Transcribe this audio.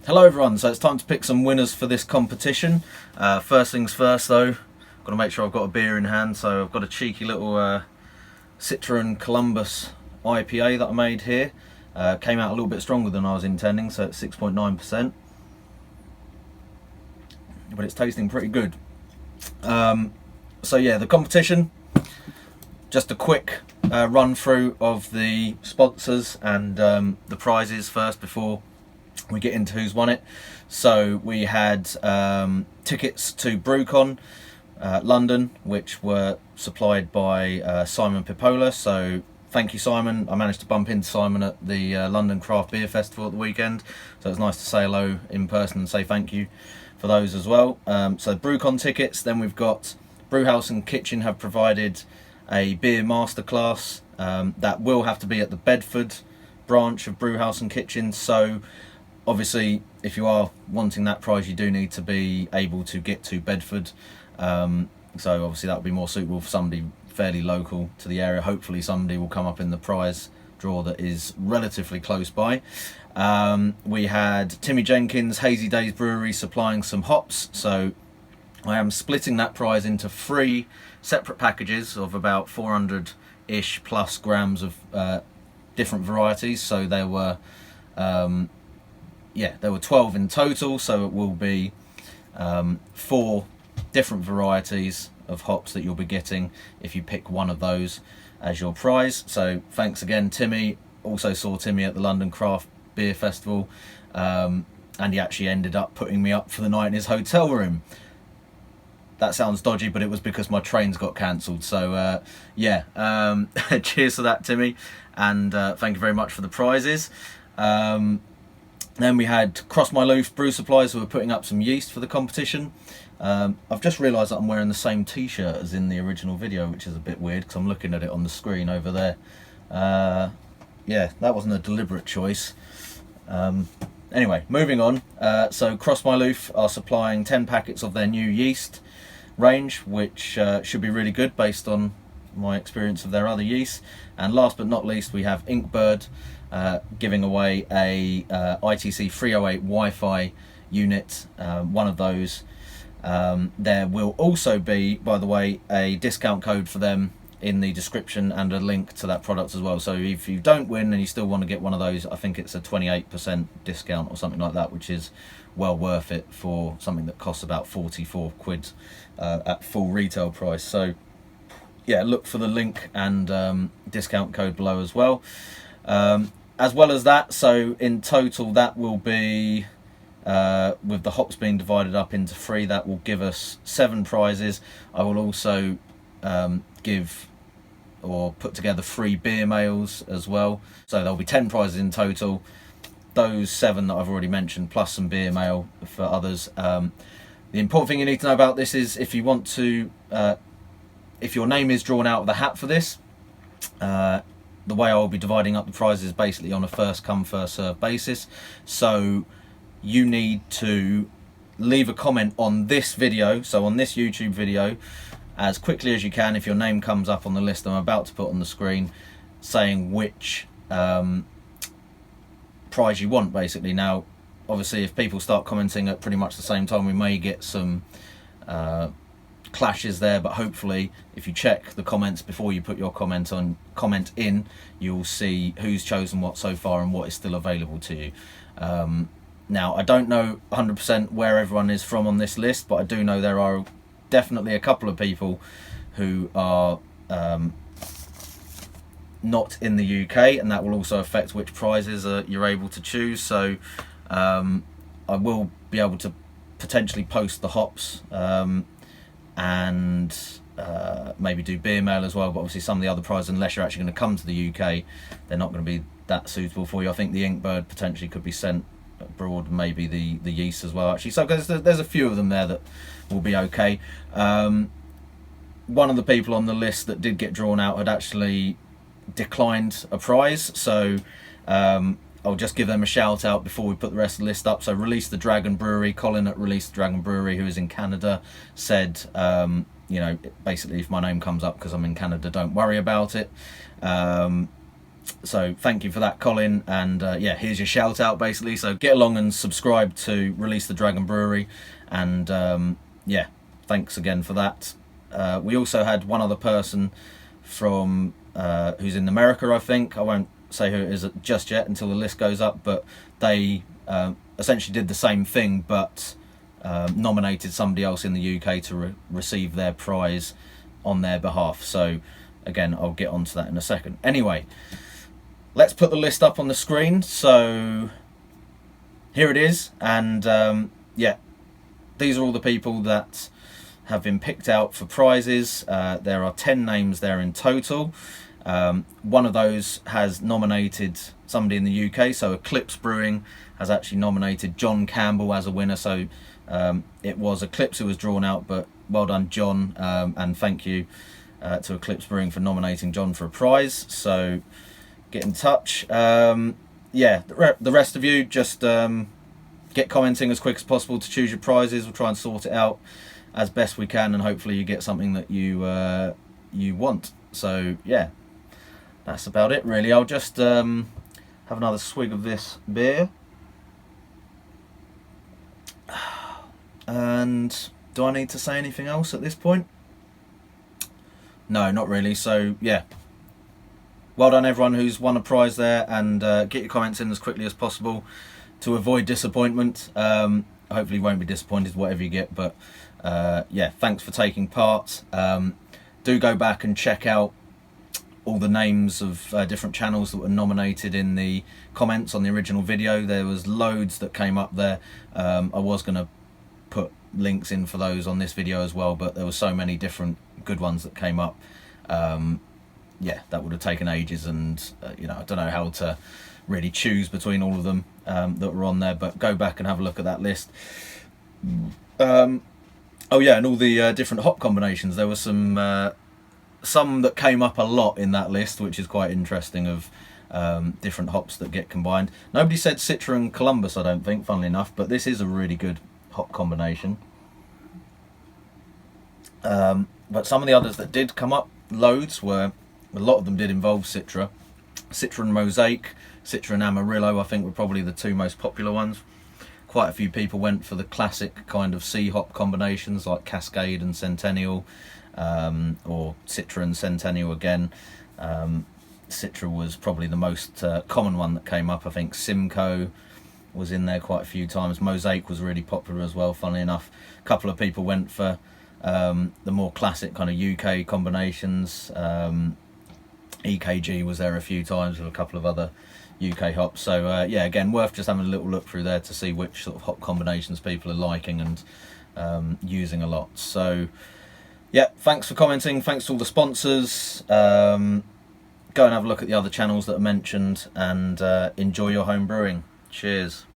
Hello everyone, so it's time to pick some winners for this competition. First things first though, got to make sure I've got a beer in hand, so I've got a cheeky little Citron Columbus IPA that I made here. Came out a little bit stronger than I was intending, so it's 6.9%. But it's tasting pretty good. So yeah, the competition, just a quick run through of the sponsors and the prizes first before we get into who's won it. So we had tickets to Brewcon London, which were supplied by Simon Pipola. So thank you, Simon. I managed to bump into Simon at the London Craft Beer Festival at the weekend, so it was nice to say hello in person and say thank you for those as well. So Brewcon tickets. Then we've got Brewhouse and Kitchen have provided a beer masterclass that will have to be at the Bedford branch of Brewhouse and Kitchen. So obviously, if you are wanting that prize, you do need to be able to get to Bedford. So obviously that would be more suitable for somebody fairly local to the area. Hopefully somebody will come up in the prize draw that is relatively close by. We had Timmy Jenkins, Hazy Daze Brewery supplying some hops. So I am splitting that prize into 3 separate packages of about 400-ish plus grams of different varieties. So there were there were 12 in total, so it will be 4 different varieties of hops that you'll be getting if you pick one of those as your prize. So thanks again, Timmy. Also saw Timmy at the London Craft Beer Festival, and he actually ended up putting me up for the night in his hotel room. That sounds dodgy, but it was because my trains got cancelled. So cheers for that, Timmy, and thank you very much for the prizes. Then we had Crossmyloof Brew Supplies, who were putting up some yeast for the competition. I've just realised that I'm wearing the same t-shirt as in the original video, which is a bit weird because I'm looking at it on the screen over there. Yeah, that wasn't a deliberate choice. Anyway, moving on. So Crossmyloof are supplying 10 packets of their new yeast range, which should be really good based on my experience of their other yeast. And last but not least, we have Inkbird giving away a ITC 308 Wi-Fi unit, one of those. There will also be, by the way, a discount code for them in the description and a link to that product as well. So if you don't win and you still want to get one of those, I think it's a 28% discount or something like that, which is well worth it for something that costs about 44 quid at full retail price. So yeah, look for the link and discount code below as well. As well as that, so in total that will be, with the hops being divided up into 3, that will give us 7 prizes. I will also give or put together 3 beer mails as well. So there'll be 10 prizes in total. Those 7 that I've already mentioned, plus some beer mail for others. The important thing you need to know about this is if you want to, if your name is drawn out of the hat for this, the way I will be dividing up the prizes is basically on a first come first serve basis. So you need to leave a comment on this video, so on this YouTube video, as quickly as you can if your name comes up on the list I'm about to put on the screen, saying which prize you want basically. Now obviously if people start commenting at pretty much the same time, we may get some clashes there, but hopefully if you check the comments before you put your comment in, you'll see who's chosen what so far and what is still available to you. Now I don't know 100% where everyone is from on this list, but I do know there are definitely a couple of people who are not in the UK, and that will also affect which prizes you're able to choose. So I will be able to potentially post the hops and maybe do Beermail as well, but obviously some of the other prizes, unless you're actually going to come to the UK, they're not going to be that suitable for you. I think the Inkbird potentially could be sent abroad, maybe the yeast as well actually. So there's a few of them there that will be okay. One of the people on the list that did get drawn out had actually declined a prize, so I'll just give them a shout out before we put the rest of the list up. So Release the Dragon Brewery, Colin at Release the Dragon Brewery, who is in Canada, said you know, basically if my name comes up because I'm in Canada, don't worry about it. So thank you for that, Colin, and yeah, here's your shout out basically. So get along and subscribe to Release the Dragon Brewery, and yeah, thanks again for that. We also had one other person from who's in America, I think. I won't say who it is just yet until the list goes up, but they essentially did the same thing, but nominated somebody else in the UK to receive their prize on their behalf. So again, I'll get onto that in a second. Anyway, let's put the list up on the screen. So here it is, and yeah, these are all the people that have been picked out for prizes. There are 10 names there in total. One of those has nominated somebody in the UK, so Eclipse Brewing has actually nominated John Campbell as a winner. So it was Eclipse who was drawn out, but well done, John, and thank you to Eclipse Brewing for nominating John for a prize. So get in touch. Yeah, the rest of you, just get commenting as quick as possible to choose your prizes. We'll try and sort it out as best we can, and hopefully you get something that you want. So yeah, that's about it really. I'll just have another swig of this beer. And do I need to say anything else at this point? No, not really. So yeah, well done everyone who's won a prize there, and get your comments in as quickly as possible to avoid disappointment. Hopefully you won't be disappointed whatever you get, but yeah, thanks for taking part. Do go back and check out all the names of different channels that were nominated in the comments on the original video. There was loads that came up there. I was going to put links in for those on this video as well, but there were so many different good ones that came up. Yeah, that would have taken ages, and you know, I don't know how to really choose between all of them that were on there, but go back and have a look at that list. Oh yeah, and all the different hop combinations. There were some that came up a lot in that list, which is quite interesting, of different hops that get combined. Nobody said Citra and Columbus, I don't think, funnily enough, but this is a really good hop combination. But some of the others that did come up, loads, were, a lot of them did involve Citra. Citra and Mosaic, Citra and Amarillo, I think, were probably the two most popular ones. Quite a few people went for the classic kind of C hop combinations like Cascade and Centennial, or Citra and Centennial again. Citra was probably the most common one that came up. I think Simcoe was in there quite a few times. Mosaic was really popular as well, funnily enough. A couple of people went for the more classic kind of UK combinations. EKG was there a few times with a couple of other UK hops. So yeah, again, worth just having a little look through there to see which sort of hop combinations people are liking and using a lot. So yeah, thanks for commenting, thanks to all the sponsors. Go and have a look at the other channels that are mentioned, and enjoy your home brewing. Cheers.